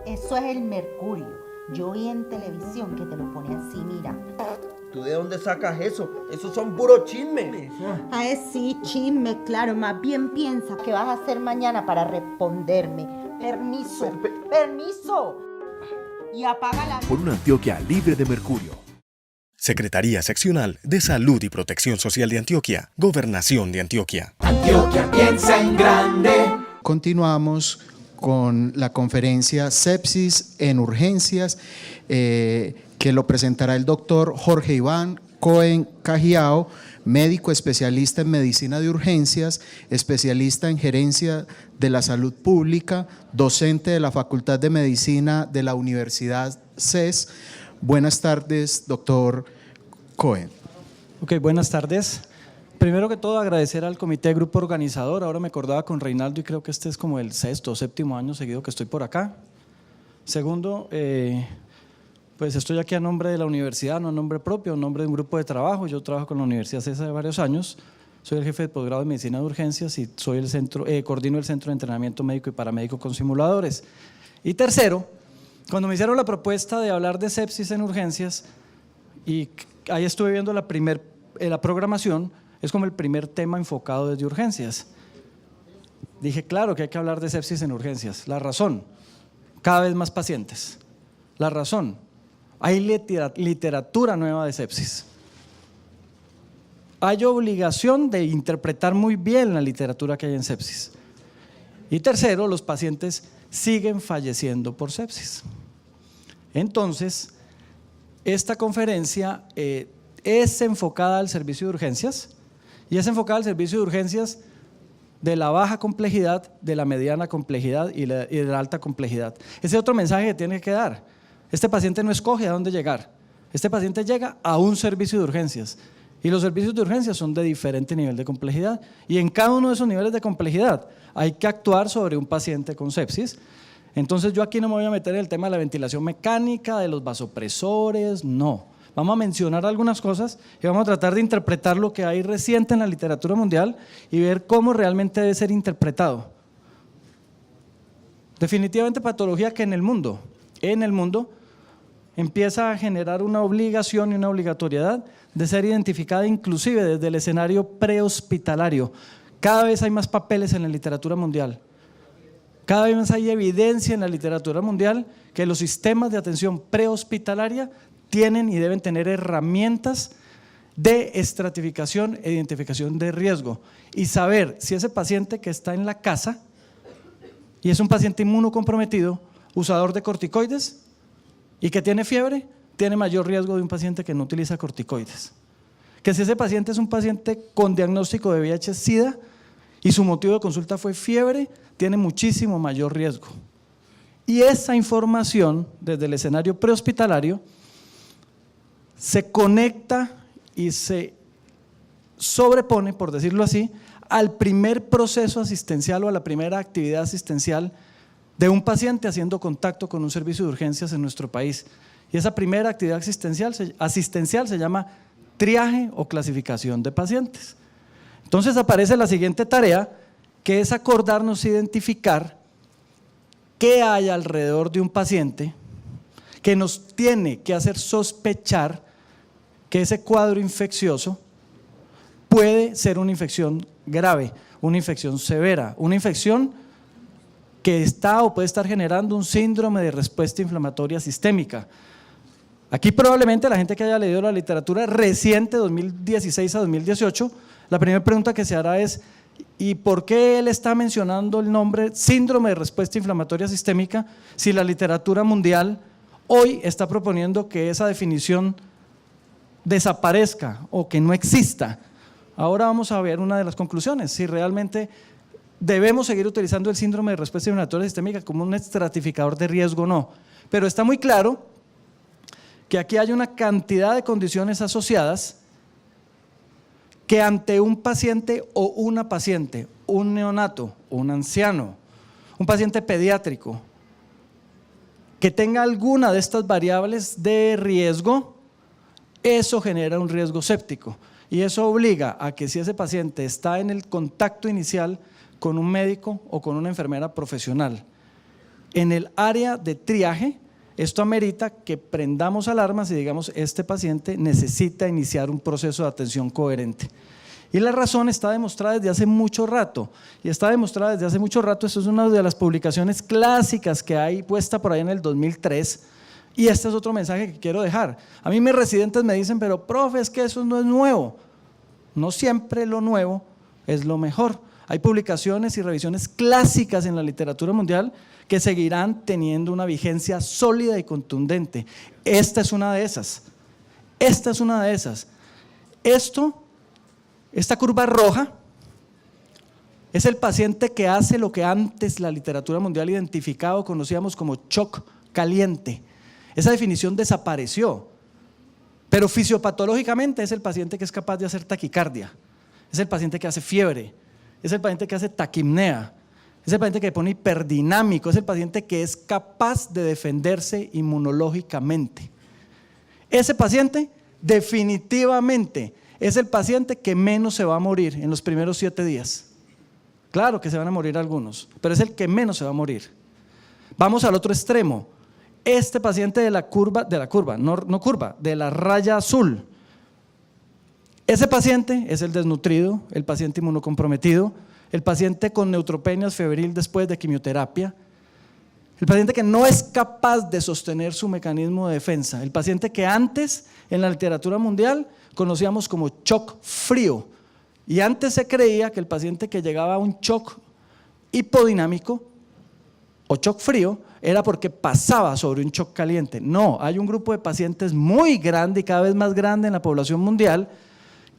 Eso es el mercurio. Yo vi en televisión que te lo pone así, mira. ¿Tú de dónde sacas eso? Esos son puros chismes. Ay, sí, chisme, claro. Más bien piensa qué vas a hacer mañana para responderme. Permiso, permiso. Y apaga la luz. Por una Antioquia libre de mercurio. Secretaría Seccional de Salud y Protección Social de Antioquia. Gobernación de Antioquia. Antioquia piensa en grande. Continuamos con la conferencia Sepsis en Urgencias, que lo presentará el doctor Jorge Iván Cohen Cajiao, médico especialista en medicina de urgencias, especialista en gerencia de la salud pública, docente de la Facultad de Medicina de la Universidad CES. Buenas tardes, doctor Cohen. Ok, buenas tardes. Primero que todo, agradecer al comité grupo organizador. Ahora me acordaba con Reinaldo y creo que este es como el 6º o 7º año seguido que estoy por acá. Segundo, pues estoy aquí a nombre de la universidad, no a nombre propio, a nombre de un grupo de trabajo. Yo trabajo con la Universidad CES hace varios años. Soy el jefe de posgrado de Medicina de Urgencias y soy coordino el Centro de Entrenamiento Médico y Paramédico con Simuladores. Y tercero, cuando me hicieron la propuesta de hablar de sepsis en urgencias, y ahí estuve viendo la programación, es como el primer tema enfocado desde urgencias. Dije, claro que hay que hablar de sepsis en urgencias. La razón, cada vez más pacientes. La razón, hay literatura nueva de sepsis. Hay obligación de interpretar muy bien la literatura que hay en sepsis. Y tercero, los pacientes siguen falleciendo por sepsis. Entonces, esta conferencia es enfocada al servicio de urgencias y es enfocada al servicio de urgencias de la baja complejidad, de la mediana complejidad y de la alta complejidad. Ese es otro mensaje que tiene que dar. Este paciente no escoge a dónde llegar. Este paciente llega a un servicio de urgencias y los servicios de urgencias son de diferente nivel de complejidad y en cada uno de esos niveles de complejidad hay que actuar sobre un paciente con sepsis. Entonces yo aquí no me voy a meter en el tema de la ventilación mecánica, de los vasopresores, no. Vamos a mencionar algunas cosas y vamos a tratar de interpretar lo que hay reciente en la literatura mundial y ver cómo realmente debe ser interpretado. Definitivamente patología que en el mundo empieza a generar una obligación y una obligatoriedad de ser identificada inclusive desde el escenario prehospitalario. Cada vez hay más papeles en la literatura mundial. Cada vez más hay evidencia en la literatura mundial que los sistemas de atención prehospitalaria tienen y deben tener herramientas de estratificación e identificación de riesgo y saber si ese paciente que está en la casa y es un paciente inmunocomprometido, usador de corticoides y que tiene fiebre, tiene mayor riesgo de un paciente que no utiliza corticoides. Que si ese paciente es un paciente con diagnóstico de VIH-Sida y su motivo de consulta fue fiebre, tiene muchísimo mayor riesgo. Y esa información desde el escenario prehospitalario se conecta y se sobrepone, por decirlo así, al primer proceso asistencial o a la primera actividad asistencial de un paciente haciendo contacto con un servicio de urgencias en nuestro país. Y esa primera actividad asistencial se llama triaje o clasificación de pacientes. Entonces aparece la siguiente tarea, que es acordarnos identificar qué hay alrededor de un paciente que nos tiene que hacer sospechar que ese cuadro infeccioso puede ser una infección grave, una infección severa, una infección que está o puede estar generando un síndrome de respuesta inflamatoria sistémica. Aquí probablemente la gente que haya leído la literatura reciente, 2016 a 2018, la primera pregunta que se hará es ¿y por qué él está mencionando el nombre síndrome de respuesta inflamatoria sistémica si la literatura mundial hoy está proponiendo que esa definición desaparezca o que no exista? Ahora vamos a ver una de las conclusiones, si realmente debemos seguir utilizando el síndrome de respuesta inflamatoria sistémica como un estratificador de riesgo o no. Pero está muy claro que aquí hay una cantidad de condiciones asociadas que ante un paciente o una paciente, un neonato, un anciano, un paciente pediátrico, que tenga alguna de estas variables de riesgo, eso genera un riesgo séptico y eso obliga a que si ese paciente está en el contacto inicial con un médico o con una enfermera profesional en el área de triaje, esto amerita que prendamos alarmas y digamos, este paciente necesita iniciar un proceso de atención coherente. Y la razón está demostrada desde hace mucho rato, esto es una de las publicaciones clásicas que hay puesta por ahí en el 2003, y este es otro mensaje que quiero dejar. A mí mis residentes me dicen, pero profe, es que eso no es nuevo. No siempre lo nuevo es lo mejor. Hay publicaciones y revisiones clásicas en la literatura mundial que seguirán teniendo una vigencia sólida y contundente. Esta es una de esas. Esta curva roja es el paciente que hace lo que antes la literatura mundial identificaba o conocíamos como shock caliente. Esa definición desapareció, pero fisiopatológicamente es el paciente que es capaz de hacer taquicardia, es el paciente que hace fiebre, es el paciente que hace taquipnea, es el paciente que pone hiperdinámico, es el paciente que es capaz de defenderse inmunológicamente. Ese paciente definitivamente es el paciente que menos se va a morir en los primeros 7 días. Claro que se van a morir algunos, pero es el que menos se va a morir. Vamos al otro extremo. Este paciente de la raya azul, ese paciente es el desnutrido, el paciente inmunocomprometido, el paciente con neutropenia febril después de quimioterapia, el paciente que no es capaz de sostener su mecanismo de defensa, el paciente que antes en la literatura mundial conocíamos como shock frío, y antes se creía que el paciente que llegaba a un shock hipodinámico o shock frío era porque pasaba sobre un shock caliente. No, hay un grupo de pacientes muy grande y cada vez más grande en la población mundial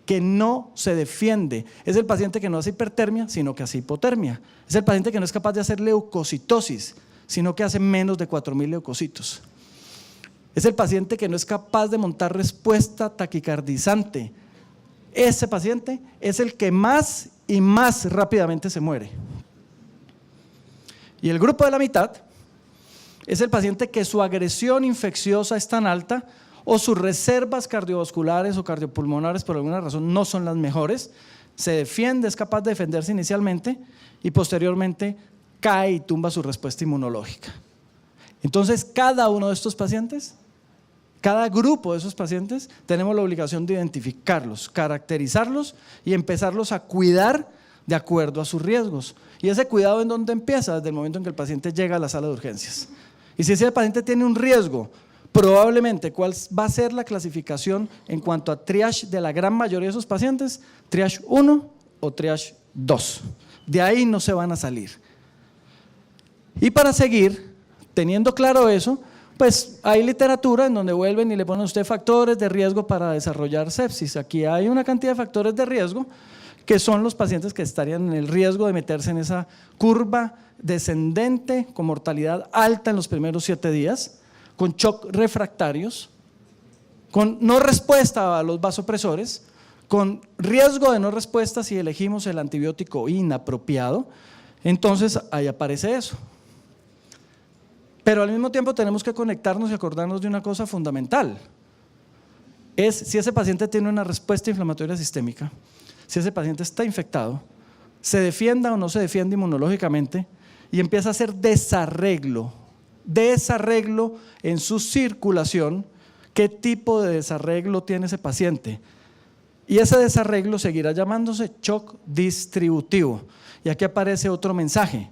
que no se defiende. Es el paciente que no hace hipertermia, sino que hace hipotermia. Es el paciente que no es capaz de hacer leucocitosis, sino que hace menos de 4.000 leucocitos. Es el paciente que no es capaz de montar respuesta taquicardizante. Ese paciente es el que más y más rápidamente se muere. Y el grupo de la mitad es el paciente que su agresión infecciosa es tan alta o sus reservas cardiovasculares o cardiopulmonares por alguna razón no son las mejores, se defiende, es capaz de defenderse inicialmente y posteriormente cae y tumba su respuesta inmunológica. Entonces, cada uno de estos pacientes, cada grupo de esos pacientes, tenemos la obligación de identificarlos, caracterizarlos y empezarlos a cuidar de acuerdo a sus riesgos. ¿Y ese cuidado en dónde empieza? Desde el momento en que el paciente llega a la sala de urgencias. Y si ese paciente tiene un riesgo, probablemente, ¿cuál va a ser la clasificación en cuanto a triage de la gran mayoría de esos pacientes? Triage 1 o triage 2. De ahí no se van a salir. Y para seguir teniendo claro eso, pues hay literatura en donde vuelven y le ponen a usted factores de riesgo para desarrollar sepsis. Aquí hay una cantidad de factores de riesgo que son los pacientes que estarían en el riesgo de meterse en esa curva descendente con mortalidad alta en los primeros 7 días, con shock refractarios, con no respuesta a los vasopresores, con riesgo de no respuesta si elegimos el antibiótico inapropiado. Entonces ahí aparece eso. Pero al mismo tiempo tenemos que conectarnos y acordarnos de una cosa fundamental. Es si ese paciente tiene una respuesta inflamatoria sistémica, si ese paciente está infectado, se defienda o no se defiende inmunológicamente y empieza a hacer desarreglo en su circulación, ¿qué tipo de desarreglo tiene ese paciente? Y ese desarreglo seguirá llamándose shock distributivo. Y aquí aparece otro mensaje.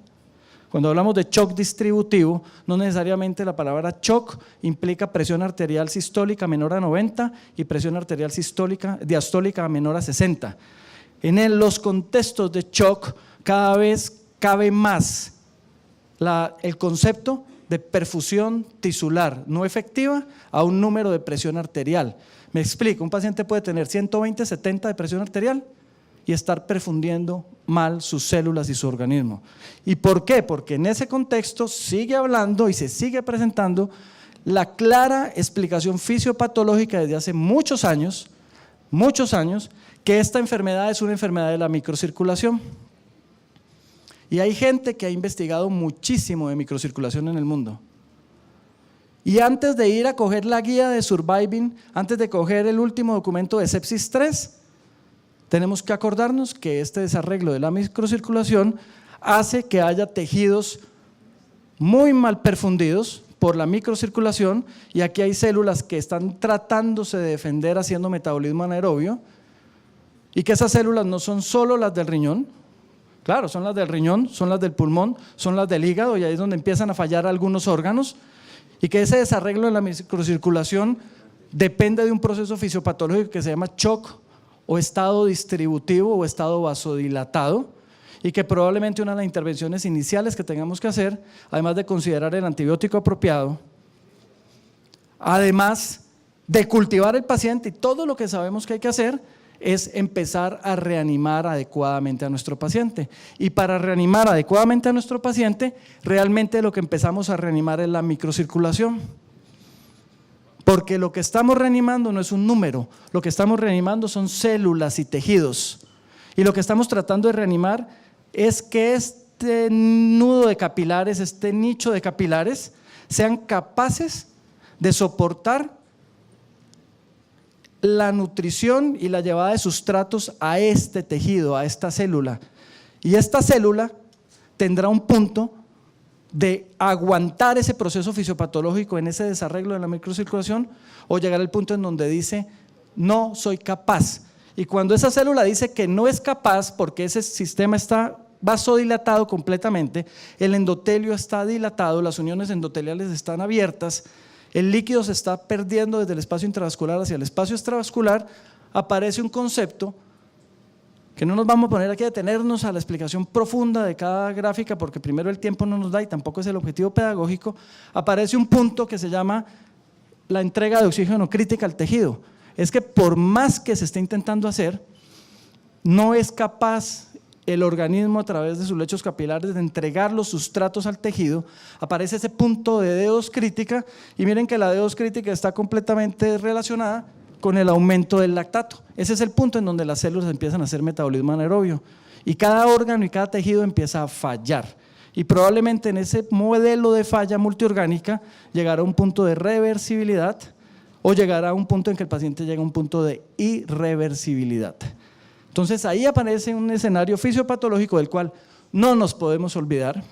Cuando hablamos de shock distributivo, no necesariamente la palabra shock implica presión arterial sistólica menor a 90 y presión arterial diastólica menor a 60. En los contextos de shock cada vez cabe más el concepto de perfusión tisular no efectiva a un número de presión arterial. Me explico, un paciente puede tener 120, 70 de presión arterial y estar perfundiendo mal sus células y su organismo. ¿Y por qué? Porque en ese contexto sigue hablando y se sigue presentando la clara explicación fisiopatológica desde hace muchos años, que esta enfermedad es una enfermedad de la microcirculación. Y hay gente que ha investigado muchísimo de microcirculación en el mundo. Y antes de ir a coger la guía de Surviving, antes de coger el último documento de Sepsis 3, tenemos que acordarnos que este desarreglo de la microcirculación hace que haya tejidos muy mal perfundidos por la microcirculación, y aquí hay células que están tratándose de defender haciendo metabolismo anaerobio, y que esas células no son solo las del riñón, claro, son las del riñón, son las del pulmón, son las del hígado, y ahí es donde empiezan a fallar algunos órganos, y que ese desarreglo en la microcirculación depende de un proceso fisiopatológico que se llama shock o estado distributivo o estado vasodilatado, y que probablemente una de las intervenciones iniciales que tengamos que hacer, además de considerar el antibiótico apropiado, además de cultivar el paciente y todo lo que sabemos que hay que hacer, es empezar a reanimar adecuadamente a nuestro paciente. Y para reanimar adecuadamente a nuestro paciente, realmente lo que empezamos a reanimar es la microcirculación. Porque lo que estamos reanimando no es un número, lo que estamos reanimando son células y tejidos. Y lo que estamos tratando de reanimar es que este nudo de capilares, este nicho de capilares, sean capaces de soportar la nutrición y la llevada de sustratos a este tejido, a esta célula. Y esta célula tendrá un punto de aguantar ese proceso fisiopatológico en ese desarreglo de la microcirculación, o llegar al punto en donde dice, no soy capaz. Y cuando esa célula dice que no es capaz porque ese sistema está vasodilatado completamente, el endotelio está dilatado, las uniones endoteliales están abiertas, el líquido se está perdiendo desde el espacio intravascular hacia el espacio extravascular, aparece un concepto que no nos vamos a poner aquí a detenernos a la explicación profunda de cada gráfica, porque primero el tiempo no nos da y tampoco es el objetivo pedagógico. Aparece un punto que se llama la entrega de oxígeno crítica al tejido. Es que por más que se esté intentando hacer, no es capaz el organismo a través de sus lechos capilares de entregar los sustratos al tejido. Aparece ese punto de D2 crítica, y miren que la D2 crítica está completamente relacionada con el aumento del lactato. Ese es el punto en donde las células empiezan a hacer metabolismo anaerobio, y cada órgano y cada tejido empieza a fallar, y probablemente en ese modelo de falla multiorgánica llegará a un punto de reversibilidad, o llegará a un punto en que el paciente llega a un punto de irreversibilidad. Entonces ahí aparece un escenario fisiopatológico del cual no nos podemos olvidar.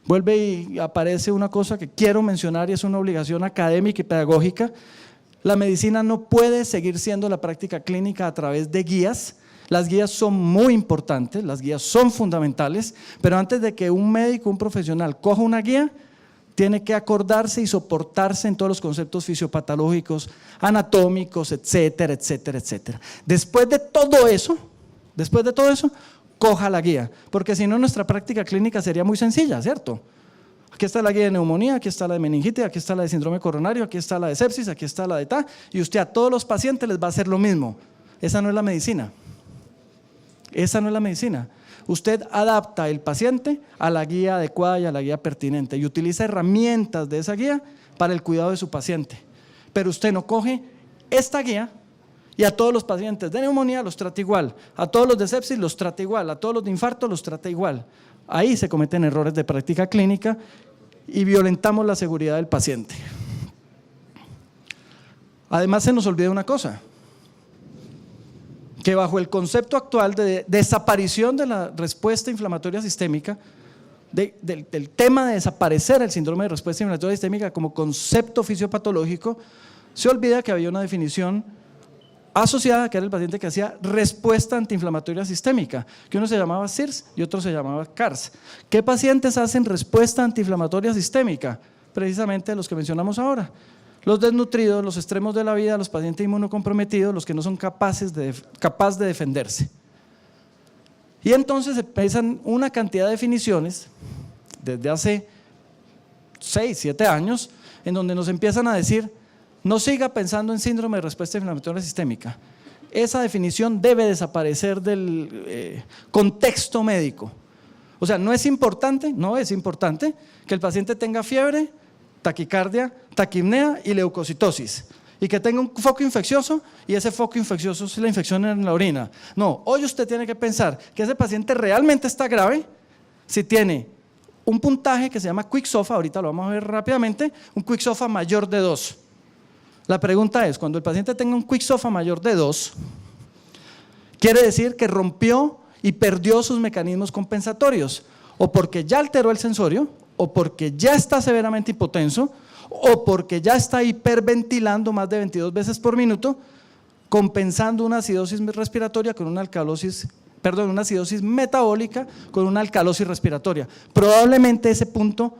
Vuelve y aparece una cosa que quiero mencionar, y es una obligación académica y pedagógica. La medicina no puede seguir siendo la práctica clínica a través de guías. Las guías son muy importantes, las guías son fundamentales, pero antes de que un médico, un profesional coja una guía, tiene que acordarse y soportarse en todos los conceptos fisiopatológicos, anatómicos, etcétera, etcétera, etcétera. Después de todo eso, coja la guía, porque si no nuestra práctica clínica sería muy sencilla, ¿cierto? Aquí está la guía de neumonía, aquí está la de meningitis, aquí está la de síndrome coronario, aquí está la de sepsis, aquí está la de ta, y usted a todos los pacientes les va a hacer lo mismo. Esa no es la medicina. Esa no es la medicina. Usted adapta el paciente a la guía adecuada y a la guía pertinente, y utiliza herramientas de esa guía para el cuidado de su paciente. Pero usted no coge esta guía y a todos los pacientes de neumonía los trata igual, a todos los de sepsis los trata igual, a todos los de infarto los trata igual. Ahí se cometen errores de práctica clínica y violentamos la seguridad del paciente. Además se nos olvida una cosa, que bajo el concepto actual de desaparición de la respuesta inflamatoria sistémica, del tema de desaparecer el síndrome de respuesta inflamatoria sistémica como concepto fisiopatológico, se olvida que había una definición asociada, que era el paciente que hacía respuesta antiinflamatoria sistémica, que uno se llamaba CIRS y otro se llamaba CARS. ¿Qué pacientes hacen respuesta antiinflamatoria sistémica? Precisamente los que mencionamos ahora. Los desnutridos, los extremos de la vida, los pacientes inmunocomprometidos, los que no son capaces de defenderse. Y entonces empiezan una cantidad de definiciones desde hace 6, 7 años, en donde nos empiezan a decir, no siga pensando en síndrome de respuesta inflamatoria sistémica. Esa definición debe desaparecer del contexto médico. O sea, no es importante que el paciente tenga fiebre, taquicardia, taquipnea y leucocitosis, y que tenga un foco infeccioso, y ese foco infeccioso es la infección en la orina. No, hoy usted tiene que pensar que ese paciente realmente está grave si tiene un puntaje que se llama Quick-SOFA, ahorita lo vamos a ver rápidamente, un Quick-SOFA mayor de 2. La pregunta es, cuando el paciente tenga un Quick-SOFA mayor de 2, quiere decir que rompió y perdió sus mecanismos compensatorios, o porque ya alteró el sensorio, o porque ya está severamente hipotenso o porque ya está hiperventilando más de 22 veces por minuto, compensando una acidosis respiratoria con una una acidosis metabólica con una alcalosis respiratoria. Probablemente ese punto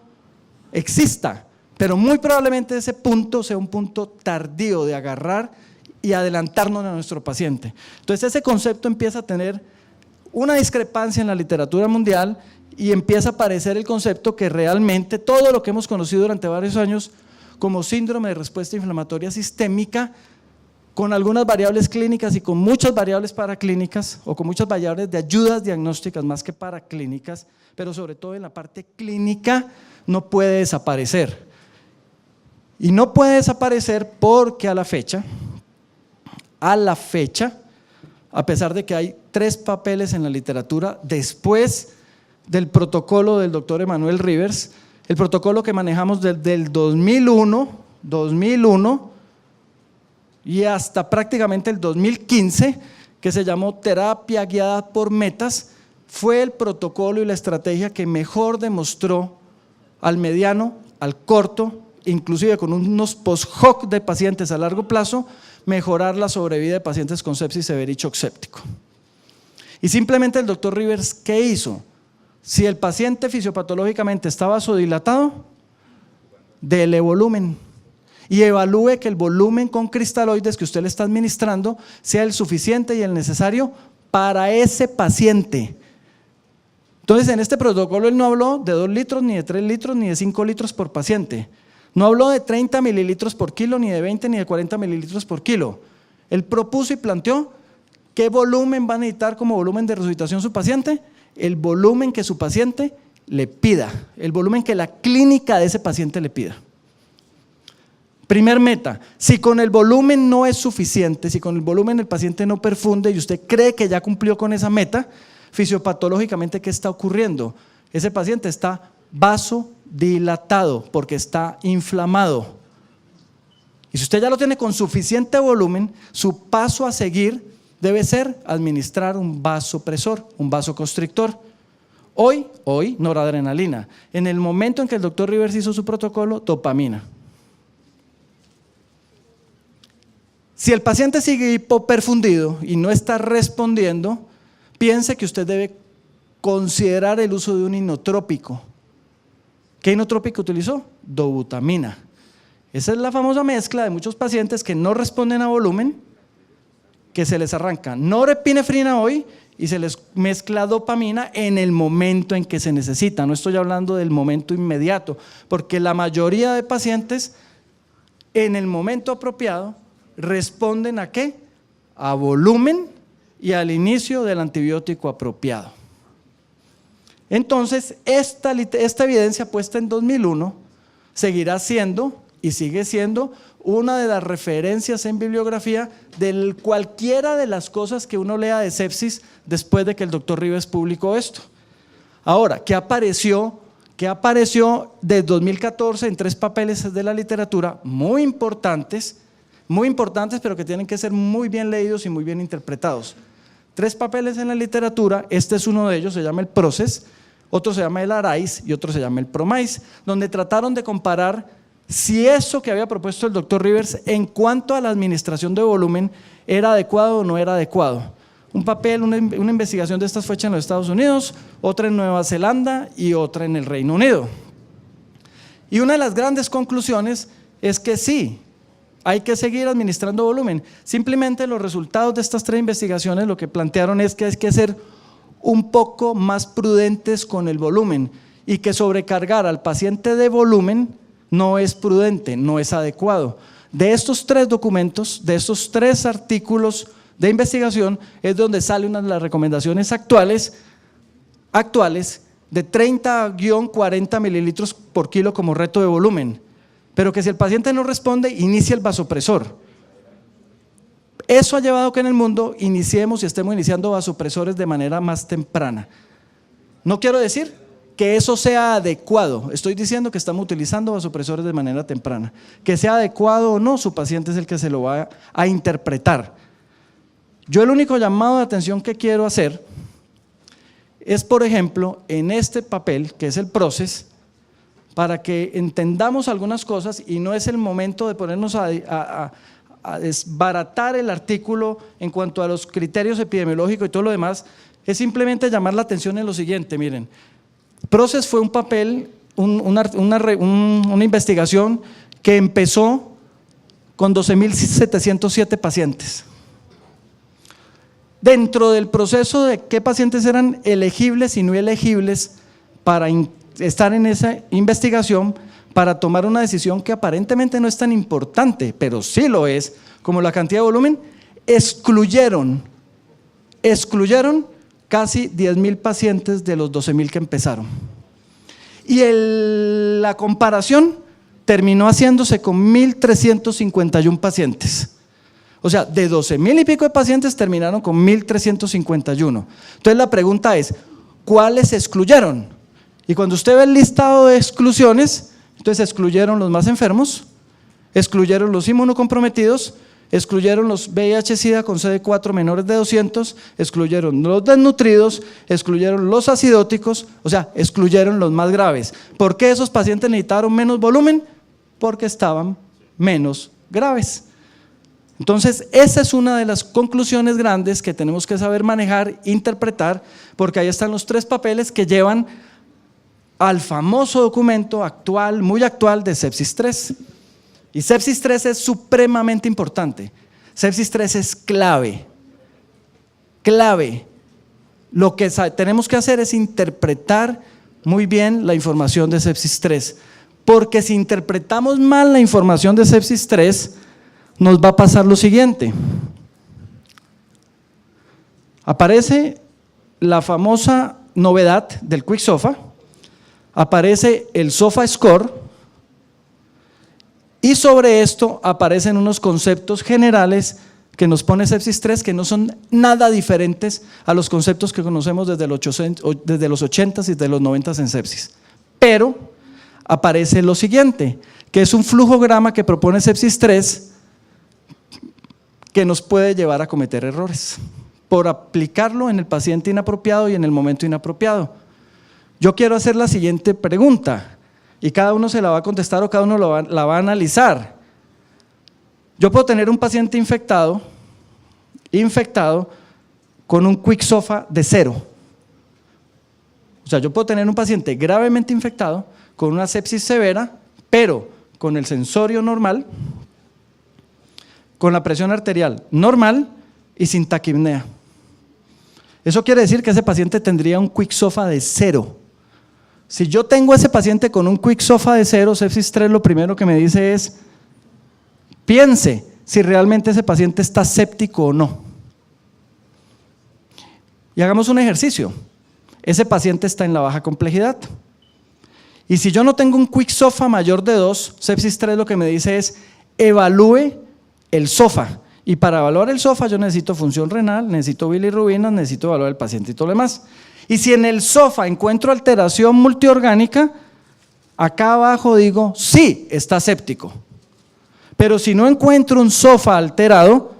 exista, pero muy probablemente ese punto sea un punto tardío de agarrar y adelantarnos a nuestro paciente. Entonces ese concepto empieza a tener una discrepancia en la literatura mundial y empieza a aparecer el concepto que realmente todo lo que hemos conocido durante varios años como síndrome de respuesta inflamatoria sistémica, con algunas variables clínicas y con muchas variables paraclínicas o con muchas variables de ayudas diagnósticas más que paraclínicas, pero sobre todo en la parte clínica no puede desaparecer. Y no puede desaparecer porque a la fecha, a pesar de que hay 3 papeles en la literatura, después del protocolo del doctor Emanuel Rivers, el protocolo que manejamos desde el 2001 y hasta prácticamente el 2015, que se llamó terapia guiada por metas, fue el protocolo y la estrategia que mejor demostró al mediano, al corto, inclusive con unos post-hoc de pacientes a largo plazo, mejorar la sobrevida de pacientes con sepsis severa y shock séptico. Y simplemente el doctor Rivers, ¿qué hizo? Si el paciente fisiopatológicamente está vasodilatado, dele volumen y evalúe que el volumen con cristaloides que usted le está administrando sea el suficiente y el necesario para ese paciente. Entonces en este protocolo él no habló de 2 litros, ni de 3 litros, ni de 5 litros por paciente. No habló de 30 mililitros por kilo, ni de 20, ni de 40 mililitros por kilo. Él propuso y planteó qué volumen va a necesitar como volumen de resucitación su paciente, el volumen que su paciente le pida, el volumen que la clínica de ese paciente le pida. Primer meta, si con el volumen no es suficiente, si con el volumen el paciente no perfunde y usted cree que ya cumplió con esa meta, fisiopatológicamente, ¿qué está ocurriendo? Ese paciente está vasodilatado porque está inflamado. Y si usted ya lo tiene con suficiente volumen, su paso a seguir debe ser administrar un vasopresor, un vasoconstrictor. Hoy, noradrenalina. En el momento en que el doctor Rivers hizo su protocolo, dopamina. Si el paciente sigue hipoperfundido y no está respondiendo, piense que usted debe considerar el uso de un inotrópico. ¿Qué inotrópico utilizó? Dobutamina. Esa es la famosa mezcla de muchos pacientes que no responden a volumen, que se les arranca norepinefrina hoy y se les mezcla dopamina en el momento en que se necesita. No estoy hablando del momento inmediato, porque la mayoría de pacientes en el momento apropiado responden ¿a qué? A volumen y al inicio del antibiótico apropiado. Entonces, esta evidencia puesta en 2001 seguirá siendo y sigue siendo una de las referencias en bibliografía de cualquiera de las cosas que uno lea de sepsis después de que el doctor Rivers publicó esto. Ahora, ¿qué apareció desde 2014 en 3 papeles de la literatura muy importantes, pero que tienen que ser muy bien leídos y muy bien interpretados? 3 papeles en la literatura, este es uno de ellos, se llama el PROCES, otro se llama el ARISE y otro se llama el PROMISE, donde trataron de comparar si eso que había propuesto el doctor Rivers en cuanto a la administración de volumen era adecuado o no era adecuado. Un papel, una investigación de estas fue hecha en los Estados Unidos, otra en Nueva Zelanda y otra en el Reino Unido. Y una de las grandes conclusiones es que sí, hay que seguir administrando volumen. Simplemente los resultados de estas 3 investigaciones lo que plantearon es que hay que ser un poco más prudentes con el volumen y que sobrecargar al paciente de volumen no es prudente, no es adecuado. De estos 3 documentos, de estos 3 artículos de investigación es donde sale una de las recomendaciones actuales de 30-40 mililitros por kilo como reto de volumen, pero que si el paciente no responde, inicie el vasopresor. Eso ha llevado a que en el mundo iniciemos y estemos iniciando vasopresores de manera más temprana. No quiero decir que eso sea adecuado, estoy diciendo que estamos utilizando vasopresores de manera temprana. Que sea adecuado o no, su paciente es el que se lo va a interpretar. Yo el único llamado de atención que quiero hacer es, por ejemplo, en este papel, que es el PROCES, para que entendamos algunas cosas, y no es el momento de ponernos a desbaratar el artículo en cuanto a los criterios epidemiológicos y todo lo demás, es simplemente llamar la atención en lo siguiente. Miren, PROCES fue un papel, una investigación que empezó con 12.707 pacientes. Dentro del proceso de qué pacientes eran elegibles y no elegibles para estar en esa investigación, para tomar una decisión que aparentemente no es tan importante, pero sí lo es, como la cantidad de volumen, excluyeron casi 10.000 pacientes de los 12.000 que empezaron. Y la comparación terminó haciéndose con 1.351 pacientes. O sea, de 12.000 y pico de pacientes terminaron con 1.351. Entonces la pregunta es, ¿cuáles se excluyeron? Y cuando usted ve el listado de exclusiones, entonces excluyeron los más enfermos, excluyeron los inmunocomprometidos, excluyeron los VIH-Sida con CD4 menores de 200, excluyeron los desnutridos, excluyeron los acidóticos, o sea, excluyeron los más graves. ¿Por qué esos pacientes necesitaron menos volumen? Porque estaban menos graves. Entonces, esa es una de las conclusiones grandes que tenemos que saber manejar, interpretar, porque ahí están los 3 papeles que llevan al famoso documento actual, muy actual, de Sepsis 3. Y Sepsis 3 es supremamente importante. Sepsis 3 es clave. Lo que tenemos que hacer es interpretar muy bien la información de Sepsis 3, porque si interpretamos mal la información de Sepsis 3, nos va a pasar lo siguiente. Aparece la famosa novedad del Quick SOFA, aparece el SOFA Score, y sobre esto aparecen unos conceptos generales que nos pone Sepsis 3 que no son nada diferentes a los conceptos que conocemos desde los 80s y desde los 90s en sepsis. Pero aparece lo siguiente, que es un flujograma que propone Sepsis 3 que nos puede llevar a cometer errores por aplicarlo en el paciente inapropiado y en el momento inapropiado. Yo quiero hacer la siguiente pregunta y cada uno se la va a contestar o cada uno la va a analizar. Yo puedo tener un paciente infectado con un Quick SOFA de 0. O sea, yo puedo tener un paciente gravemente infectado con una sepsis severa, pero con el sensorio normal, con la presión arterial normal y sin taquipnea. Eso quiere decir que ese paciente tendría un Quick SOFA de 0. Si yo tengo a ese paciente con un Quick SOFA de 0, Sepsis 3 lo primero que me dice es, piense si realmente ese paciente está séptico o no. Y hagamos un ejercicio. Ese paciente está en la baja complejidad. Y si yo no tengo un Quick SOFA mayor de 2, Sepsis 3 lo que me dice es, evalúe el SOFA. Y para evaluar el SOFA yo necesito función renal, necesito bilirrubinas, necesito evaluar el paciente y todo lo demás. Y si en el SOFA encuentro alteración multiorgánica, acá abajo digo, sí, está séptico. Pero si no encuentro un SOFA alterado,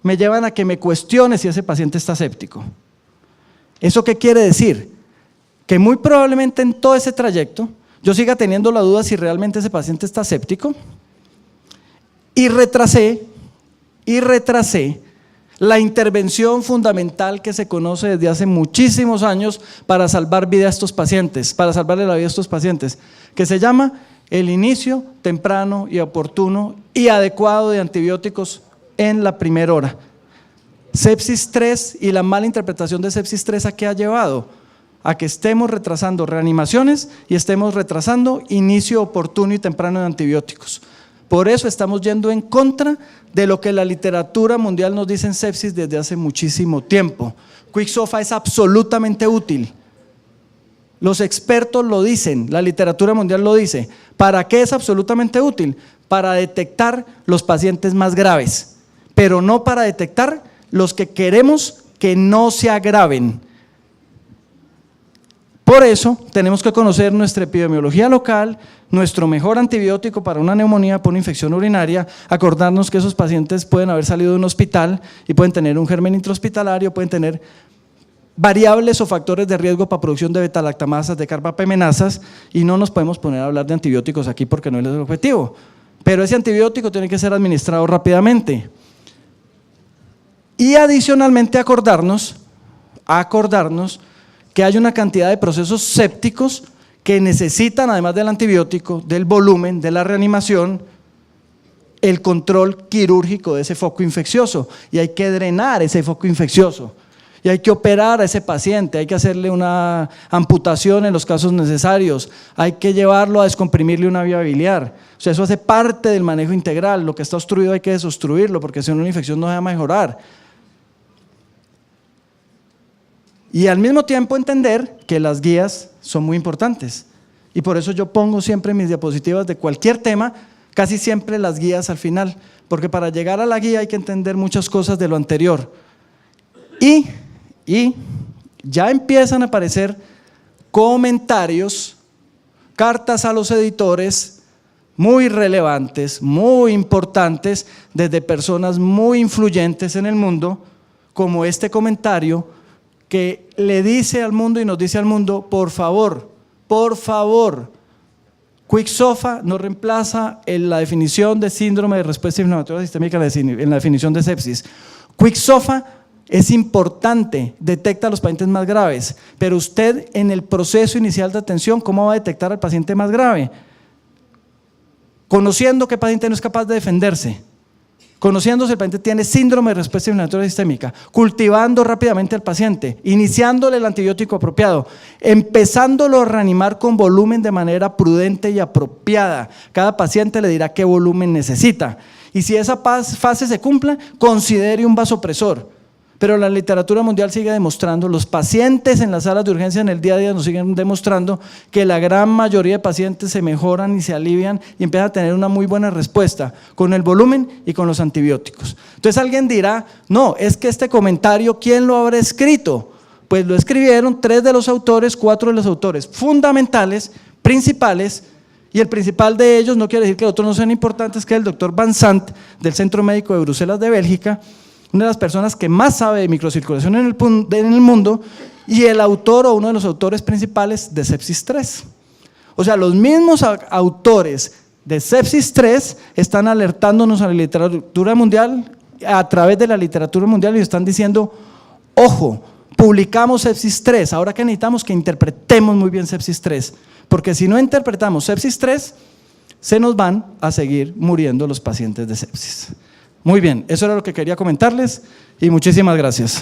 me llevan a que me cuestione si ese paciente está séptico. ¿Eso qué quiere decir? Que muy probablemente en todo ese trayecto yo siga teniendo la duda si realmente ese paciente está séptico y retrasé la intervención fundamental que se conoce desde hace muchísimos años para salvar vida a estos pacientes, para salvarle la vida a estos pacientes, que se llama el inicio temprano y oportuno y adecuado de antibióticos en la primera hora. Sepsis 3 y la mala interpretación de Sepsis 3 ¿a qué ha llevado? A que estemos retrasando reanimaciones y estemos retrasando inicio oportuno y temprano de antibióticos. Por eso estamos yendo en contra de lo que la literatura mundial nos dice en sepsis desde hace muchísimo tiempo. Quick SOFA es absolutamente útil. Los expertos lo dicen, la literatura mundial lo dice. ¿Para qué es absolutamente útil? Para detectar los pacientes más graves, pero no para detectar los que queremos que no se agraven. Por eso tenemos que conocer nuestra epidemiología local, nuestro mejor antibiótico para una neumonía por una infección urinaria, acordarnos que esos pacientes pueden haber salido de un hospital y pueden tener un germen intrahospitalario, pueden tener variables o factores de riesgo para producción de betalactamasas, de carbapamenasas, y no nos podemos poner a hablar de antibióticos aquí porque no es el objetivo. Pero ese antibiótico tiene que ser administrado rápidamente. Y adicionalmente acordarnos que hay una cantidad de procesos sépticos que necesitan, además del antibiótico, del volumen, de la reanimación, el control quirúrgico de ese foco infeccioso, y hay que drenar ese foco infeccioso, y hay que operar a ese paciente, hay que hacerle una amputación en los casos necesarios, hay que llevarlo a descomprimirle una vía biliar. O sea, eso hace parte del manejo integral. Lo que está obstruido hay que desobstruirlo, porque si no, una infección no va a mejorar. Y al mismo tiempo entender que las guías son muy importantes, y por eso yo pongo siempre en mis diapositivas de cualquier tema, casi siempre las guías al final, porque para llegar a la guía hay que entender muchas cosas de lo anterior. Y ya empiezan a aparecer comentarios, cartas a los editores muy relevantes, muy importantes, desde personas muy influyentes en el mundo, como este comentario que le dice al mundo y nos dice al mundo: por favor, Quicksofa no reemplaza la definición de síndrome de respuesta inflamatoria sistémica en la definición de sepsis. Quicksofa es importante, detecta a los pacientes más graves, pero usted en el proceso inicial de atención, ¿cómo va a detectar al paciente más grave? Conociendo que el paciente no es capaz de defenderse, conociendo si el paciente tiene síndrome de respuesta inflamatoria sistémica, cultivando rápidamente al paciente, iniciándole el antibiótico apropiado, empezándolo a reanimar con volumen de manera prudente y apropiada. Cada paciente le dirá qué volumen necesita, y si esa fase se cumple, considere un vasopresor. Pero la literatura mundial sigue demostrando, los pacientes en las salas de urgencia en el día a día nos siguen demostrando que la gran mayoría de pacientes se mejoran y se alivian y empiezan a tener una muy buena respuesta con el volumen y con los antibióticos. Entonces alguien dirá: no, es que este comentario, ¿quién lo habrá escrito? Pues lo escribieron 3 de los autores, 4 de los autores fundamentales, principales, y el principal de ellos, no quiere decir que los otros no sean importantes, que es el doctor Van Sant, del Centro Médico de Bruselas de Bélgica, una de las personas que más sabe de microcirculación en el mundo, y el autor o uno de los autores principales de Sepsis 3. O sea, los mismos autores de Sepsis 3 están alertándonos a la literatura mundial, a través de la literatura mundial, y están diciendo: ojo, publicamos Sepsis 3, ahora que necesitamos que interpretemos muy bien Sepsis 3, porque si no interpretamos Sepsis 3, se nos van a seguir muriendo los pacientes de sepsis. Muy bien, eso era lo que quería comentarles y muchísimas gracias.